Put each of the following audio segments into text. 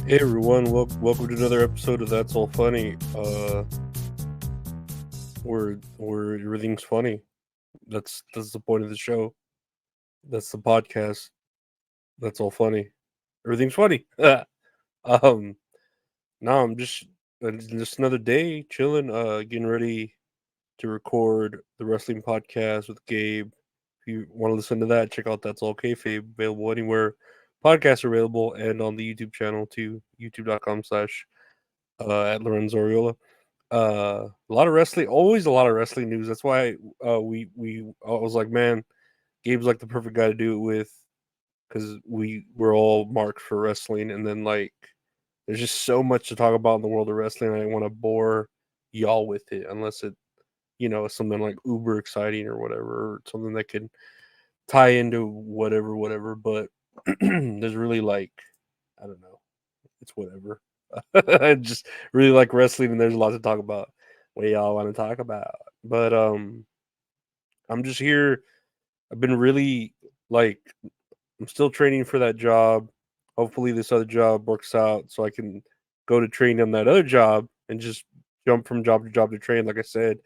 Hey everyone, welcome to another episode of That's All Funny. Where everything's funny. That's the point of the show. That's the podcast. That's all funny. Everything's funny. um, now I'm just another day chilling. Getting ready to record the wrestling podcast with Gabe. If you want to listen to that, check out That's All Kayfabe. Available anywhere podcasts are available, and on the YouTube channel too. YouTube.com/. At Lorenzo Ariola. A lot of wrestling, always a lot of wrestling news. That's why I was like, man, Gabe's like the perfect guy to do it with because we're all marked for wrestling, and then like there's just so much to talk about in the world of wrestling. I didn't want to bore y'all with it unless it something like uber exciting or whatever, or something that can tie into whatever. But there's really like I don't know, it's whatever. I just really like wrestling, and there's a lot to talk about. What y'all want to talk about? But I'm just here. I've been really like I'm still training for that job. Hopefully, this other job works out so I can go to train on that other job and just jump from job to job to train, like I said.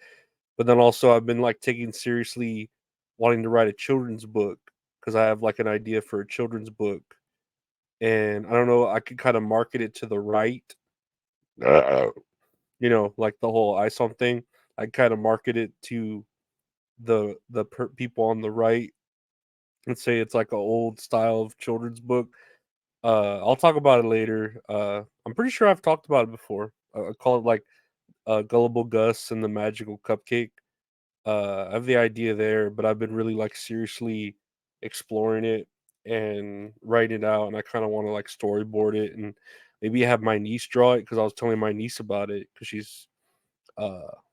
But then also, I've been like taking seriously wanting to write a children's book because I have like an idea for a children's book, and I don't know. I could kind of market it to the right. Like the whole ISOM thing. I kind of market it to the people on the right and say it's like an old style of children's book. I'll talk about it later. I'm pretty sure I've talked about it before. I call it like Gullible Gus and the Magical Cupcake. I have the idea there, but I've been really like seriously exploring it and writing it out, and I kind of want to like storyboard it and maybe have my niece draw it because I was telling my niece about it because she's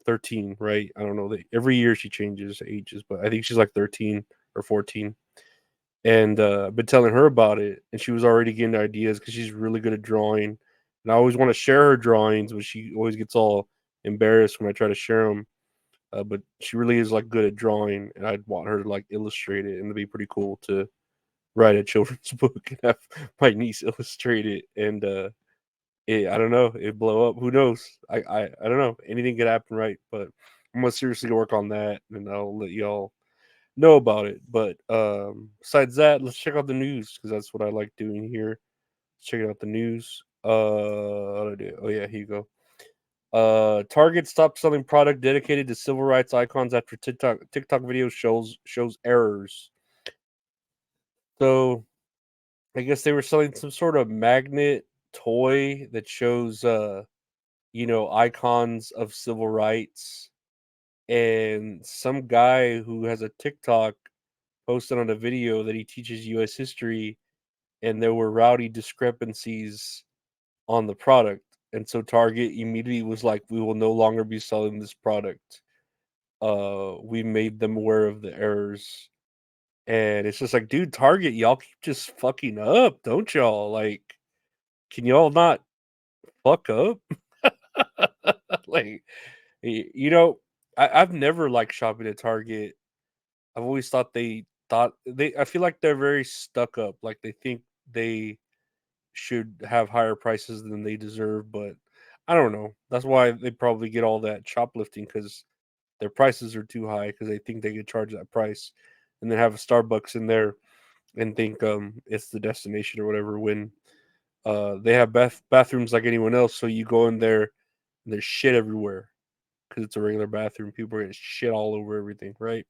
13, right? I don't know. Every year she changes ages, but I think she's like 13 or 14. And I've been telling her about it, and she was already getting ideas because she's really good at drawing. And I always want to share her drawings, but she always gets all embarrassed when I try to share them. But she really is like good at drawing, and I'd want her to like illustrate it, and it'd be pretty cool to write a children's book and have my niece illustrate it. And I don't know. It blow up. Who knows? I don't know. Anything could happen, right? But I'm gonna seriously work on that, and I'll let y'all know about it. But besides that, let's check out the news because that's what I like doing here. Checking out the news. How do I do it? Oh yeah, here you go. Target stopped selling product dedicated to civil rights icons after TikTok video shows errors. So I guess they were selling some sort of magnet toy that shows icons of civil rights. And some guy who has a TikTok posted on a video that he teaches US history, and there were rowdy discrepancies on the product. And so Target immediately was like, we will no longer be selling this product. We made them aware of the errors. And it's just like, dude, Target, y'all keep just fucking up, don't y'all? Like, can y'all not fuck up? like, you know, I've never liked shopping at Target. I've always thought they I feel like they're very stuck up. Like they think they should have higher prices than they deserve, but I don't know. That's why they probably get all that shoplifting because their prices are too high because they think they could charge that price and then have a Starbucks in there and think it's the destination or whatever when they have bathrooms like anyone else. So you go in there and there's shit everywhere because it's a regular bathroom. People are getting shit all over everything, right?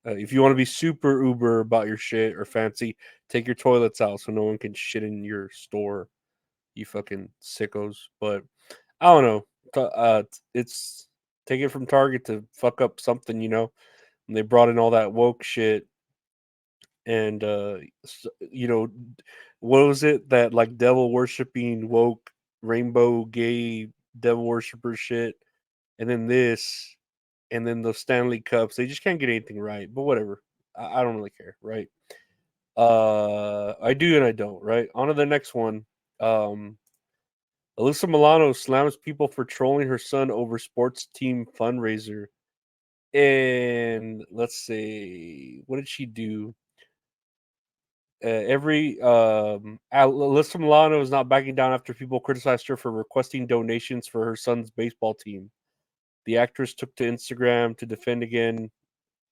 If you want to be super uber about your shit or fancy, take your toilets out so no one can shit in your store. You fucking sickos. But I don't know. It's take it from Target to fuck up something, And they brought in all that woke shit, and what was it that like devil worshiping woke rainbow gay devil worshiper shit, and then this, and then the Stanley Cups. They just can't get anything right. But whatever. I don't really care, right? I do and I don't, right? On to the next one. Um, Alyssa Milano slams people for trolling her son over sports team fundraiser. And let's see, what did she do? Alyssa Milano is not backing down after people criticized her for requesting donations for her son's baseball team. The actress took to Instagram to defend again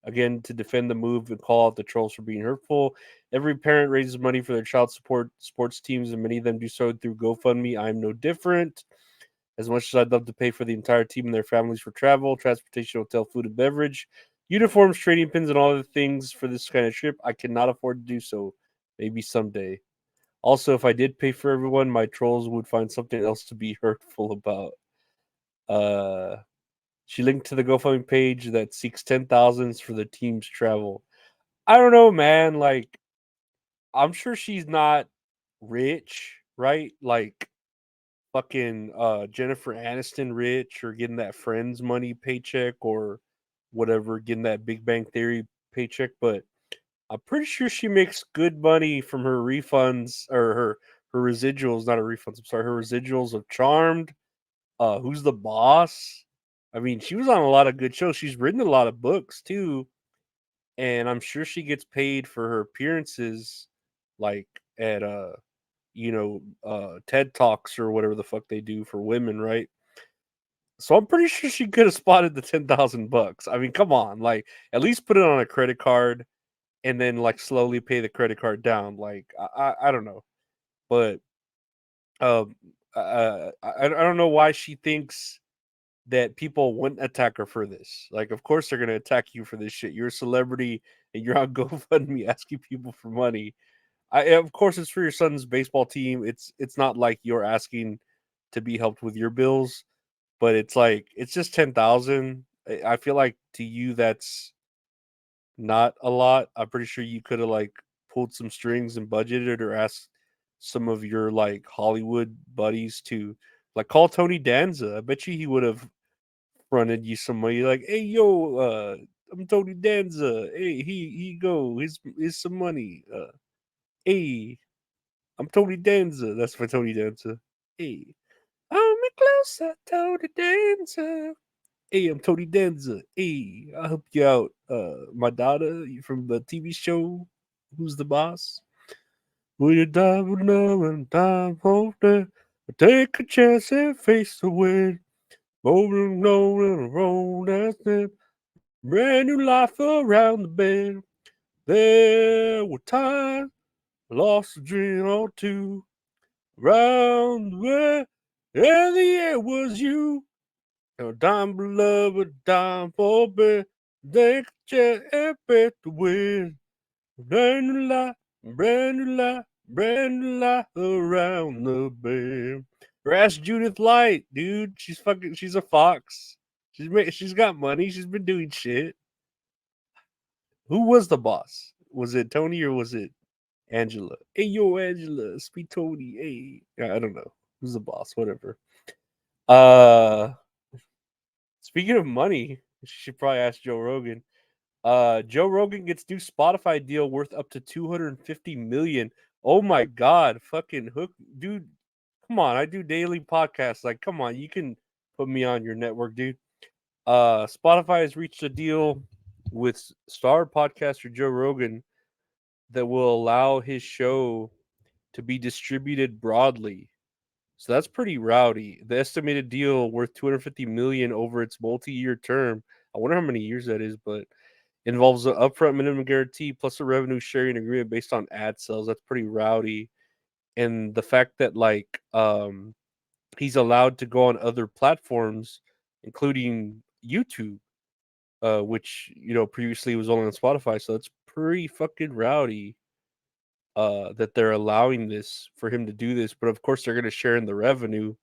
to defend the move and call out the trolls for being hurtful. Every parent raises money for their child support sports teams, and many of them do so through GoFundMe. I'm no different. As much as I'd love to pay for the entire team and their families for travel, transportation, hotel, food, and beverage, uniforms, trading pins, and all other things for this kind of trip, I cannot afford to do so. Maybe someday. Also, if I did pay for everyone, my trolls would find something else to be hurtful about. Uh, she linked to the GoFundMe page that seeks 10,000s for the team's travel. I don't know, man. Like, I'm sure she's not rich, right? Like fucking Jennifer Aniston rich or getting that Friends money paycheck or whatever, getting that Big Bang Theory paycheck, but I'm pretty sure she makes good money from her refunds or her residuals, not her refunds. I'm sorry, her residuals of Charmed. Who's the boss? I mean, she was on a lot of good shows. She's written a lot of books too, and I'm sure she gets paid for her appearances, like at TED Talks or whatever the fuck they do for women, right? So I'm pretty sure she could have spotted the $10,000. I mean, come on, like at least put it on a credit card and then like slowly pay the credit card down. Like I don't know, but um I don't know why she thinks that people wouldn't attack her for this. Like, of course they're gonna attack you for this shit. You're a celebrity and you're on GoFundMe asking people for money. Of course it's for your son's baseball team. It's not like you're asking to be helped with your bills, but it's like it's just 10,000. I feel like to you that's not a lot. I'm pretty sure you could have like pulled some strings and budgeted or asked some of your like Hollywood buddies to like call Tony Danza. I bet you he would have fronted you some money. Like, hey yo, I'm Tony Danza. Hey, he go. Here's some money. Hey, I'm Tony Danza. That's for Tony Danza. Hey, I'm closer, Tony Danza. Hey, I'm Tony Danza. Hey, I'll help you out. My daughter from the TV show, Who's the Boss? Will you die with love and die for that? Take a chance and face the wind. Rolling, rolling, roll, that's it. Brand new life around the bend. There were times I lost a dream or two. Around the way, and the air was you. A dime beloved, dime for bed. They could just bet the wind. Brand new life, brand new life, brand new life around the bend. Or ask Judith Light, dude. She's a fox. She's got money. She's been doing shit. Who was the boss? Was it Tony or was it Angela? Hey yo, Angela, speak Tony. Hey, I don't know. Who's the boss? Whatever. Uh Speaking of money, she should probably ask Joe Rogan. Joe Rogan gets new Spotify deal worth up to 250 million. Oh my god, fucking hook, dude. Come on, I do daily podcasts. Like, come on, you can put me on your network, dude. Spotify has reached a deal with star podcaster Joe Rogan that will allow his show to be distributed broadly. So that's pretty rowdy. The estimated deal worth 250 million over its multi-year term. I wonder how many years that is, but involves an upfront minimum guarantee plus a revenue sharing agreement based on ad sales. That's pretty rowdy. And the fact that like he's allowed to go on other platforms, including YouTube, which previously was only on Spotify. So it's pretty fucking rowdy that they're allowing this for him to do this. But of course, they're going to share in the revenue.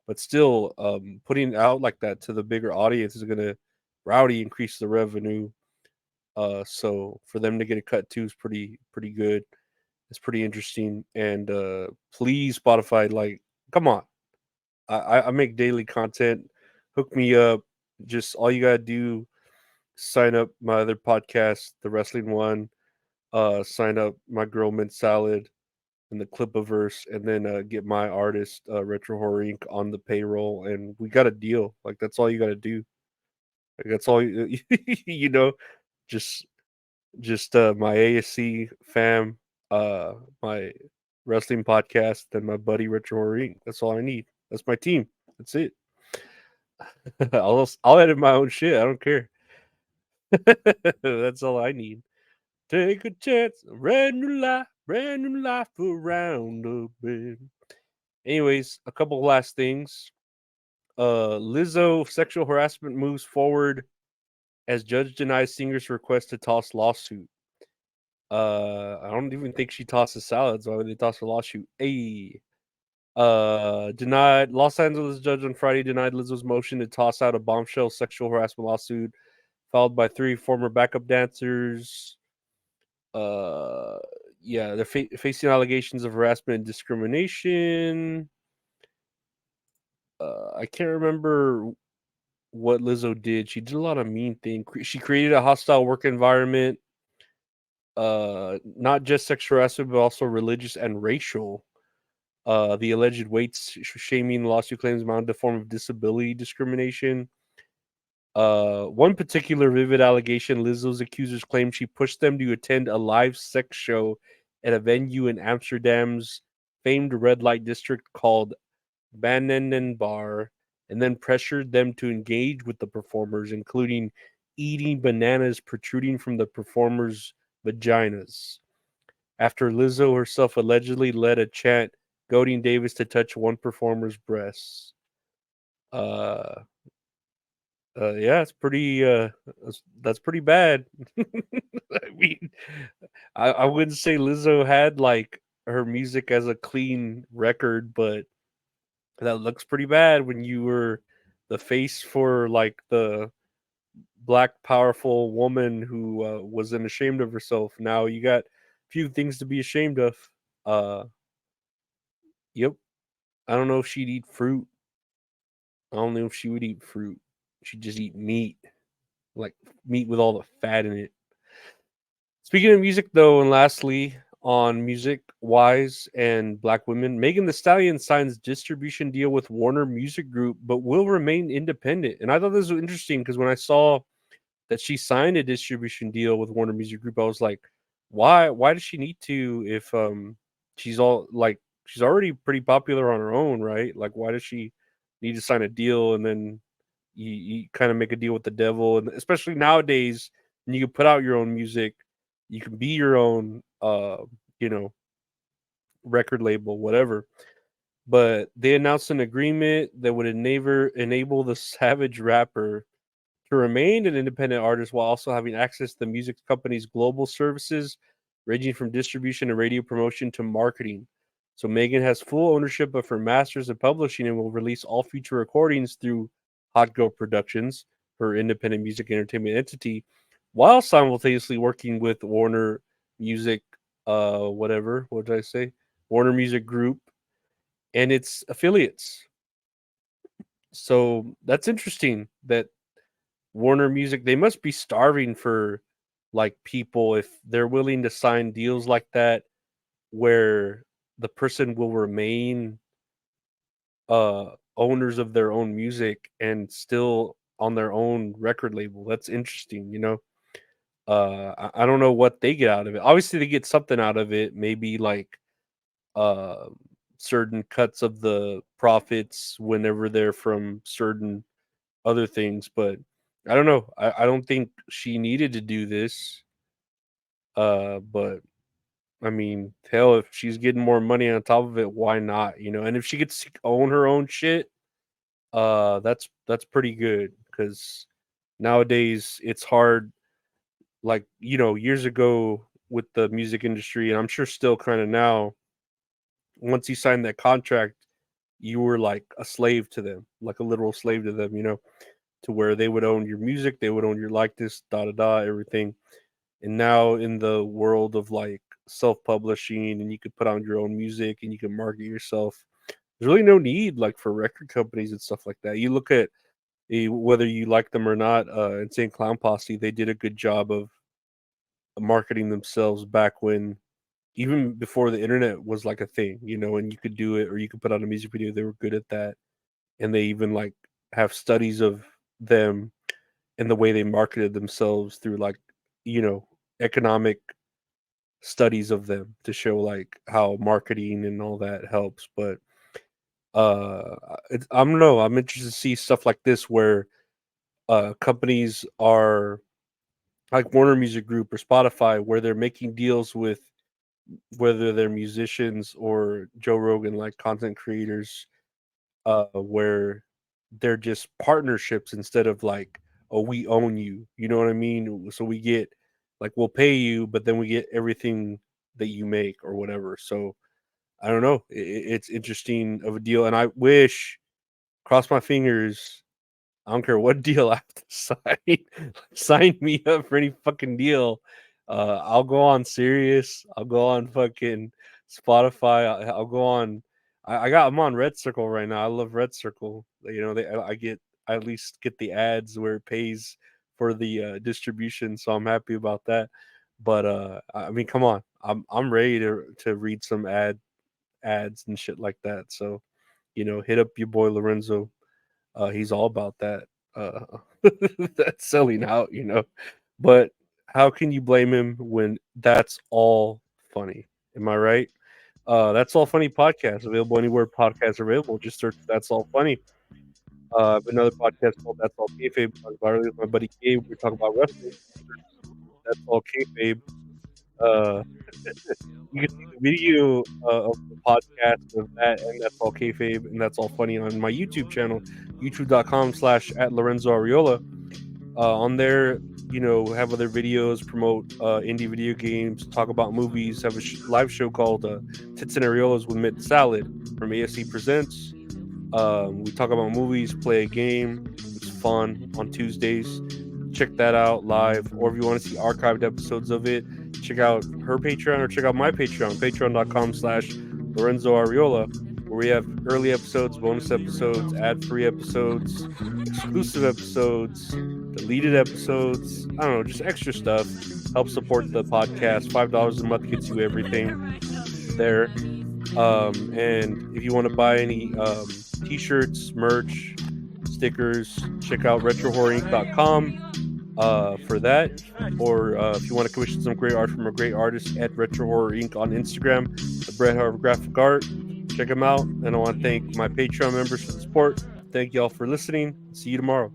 But still, putting it out like that to the bigger audience is going to rowdy increase the revenue. So for them to get a cut too is pretty good. It's pretty interesting. And please, Spotify, like, come on. I make daily content. Hook me up. Just all you gotta do, sign up my other podcast, the wrestling one. Sign up my girl Mint Salad and the Clipaverse, and then get my artist Retro Horror Inc. on the payroll, and we got a deal. Like that's all you gotta do. Like that's all you, you know. Just my ASC fam. uh, my wrestling podcast, and my buddy Retro Horror Inc. That's all I need. That's my team. That's it. I'll edit my own shit. I don't care. That's all I need. Take a chance, a brand new life around the bend. Anyways, a couple last things. Lizzo sexual harassment moves forward as judge denies singer's request to toss lawsuit. I don't even think she tosses salads. Why would they toss a lawsuit? Hey, denied. Los Angeles judge on Friday denied Lizzo's motion to toss out a bombshell sexual harassment lawsuit filed by 3 former backup dancers. Uh, yeah, they're facing allegations of harassment and discrimination. I can't remember what Lizzo did. She did a lot of mean things. She created a hostile work environment, not just sexual harassment, but also religious and racial. The alleged weight shaming lawsuit claims amounted to a form of disability discrimination. One particular vivid allegation, Lizzo's accusers claim she pushed them to attend a live sex show at a venue in Amsterdam's famed red light district called Bannen Bar, and then pressured them to engage with the performers, including eating bananas protruding from the performers' vaginas. After Lizzo herself allegedly led a chant goading Davis to touch one performer's breasts. Uh, yeah, it's pretty. That's pretty bad. I mean, I wouldn't say Lizzo had like her music as a clean record, but that looks pretty bad when you were the face for like the black powerful woman who wasn't ashamed of herself. Now you got few things to be ashamed of. Uh, yep. I don't know if she'd eat fruit. I don't know if she would eat fruit. She'd just eat meat, like meat with all the fat in it. Speaking of music, though, and lastly, on music wise and black women, Megan the Stallion signs distribution deal with Warner Music Group, but will remain independent. And I thought this was interesting because when I saw that she signed a distribution deal with Warner Music Group, I was like, why? Why does she need to? If she's all like she's already pretty popular on her own, right? Like, why does she need to sign a deal and then you kind of make a deal with the devil? And especially nowadays, when you can put out your own music, you can be your own, you know, record label, whatever. But they announced an agreement that would enable the Savage rapper to remain an independent artist while also having access to the music company's global services, ranging from distribution and radio promotion to marketing. So Megan has full ownership of her masters and publishing and will release all future recordings through Hot Girl Productions, her independent music entertainment entity, while simultaneously working with Warner Music, what did I say? Warner Music Group and its affiliates. So that's interesting that Warner Music, they must be starving for like people if they're willing to sign deals like that where the person will remain owners of their own music and still on their own record label. That's interesting, you know. I don't know what they get out of it. Obviously they get something out of it, maybe like uh certain cuts of the profits whenever they're from certain other things, but I don't know. I don't think she needed to do this. But I mean, hell, if she's getting more money on top of it, why not? You know, and if she gets to own her own shit, that's pretty good because nowadays it's hard. Like years ago with the music industry, and I'm sure still kind of now. Once you signed that contract, you were like a slave to them, like a literal slave to them. You know, to where they would own your music, they would own your likeness, da da da, everything. And now in the world of like self-publishing, and you could put on your own music and you can market yourself. There's really no need like for record companies and stuff like that. You look at whether you like them or not, Insane Clown Posse, they did a good job of marketing themselves back when even before the internet was like a thing, and you could do it or you could put out a music video. They were good at that, and they even like have studies of them and the way they marketed themselves through like you know economic studies of them to show like how marketing and all that helps. But I don't know. I'm interested to see stuff like this where companies are like Warner Music Group or Spotify, where they're making deals with whether they're musicians or Joe Rogan, like content creators, where they're just partnerships instead of like, oh, we own you. You know what I mean? So we get like we'll pay you, but then we get everything that you make or whatever. So I don't know. It's interesting of a deal, and I wish, cross my fingers, I don't care what deal I have to sign. Sign me up for any fucking deal. I'll go on Sirius. I'll go on fucking Spotify. I'll go on. I'm on Red Circle right now. I love Red Circle. You know, I get, I at least get the ads where it pays for the distribution, so I'm happy about that. But I mean, come on, I'm ready to read some ads and shit like that. So, you know, hit up your boy Lorenzo. He's all about that. Uh, that selling out, you know. But how can you blame him when that's all funny? Am I right? That's all funny podcast available anywhere podcasts are available. Just search "That's All Funny." I have another podcast called "That's All Kayfabe." I talked about earlier with my buddy Gabe. We talk about wrestling. That's all kayfabe. Uh, you can see the video of the podcast of that, and that's all kayfabe, and that's all funny on my YouTube channel, youtube.com/@ Lorenzo Ariola. On there, you know, have other videos, promote indie video games, talk about movies, have a live show called Tits and Areolas with Mint Salad from ASC Presents. We talk about movies, play a game. It's fun on Tuesdays. Check that out live. Or if you want to see archived episodes of it, check out her Patreon or check out my Patreon, patreon.com/. Lorenzo Ariola, where we have early episodes, bonus episodes, ad-free episodes, exclusive episodes, deleted episodes. I don't know, just extra stuff. Help support the podcast. $5 a month gets you everything there. And if you want to buy any t-shirts, merch, stickers, check out retrohorrorinc.com for that. Or if you want to commission some great art from a great artist, at Retro Horror Inc. on Instagram, the Bret Hart Graphic Art. Check them out. And I want to thank my Patreon members for the support. Thank y'all for listening. See you tomorrow.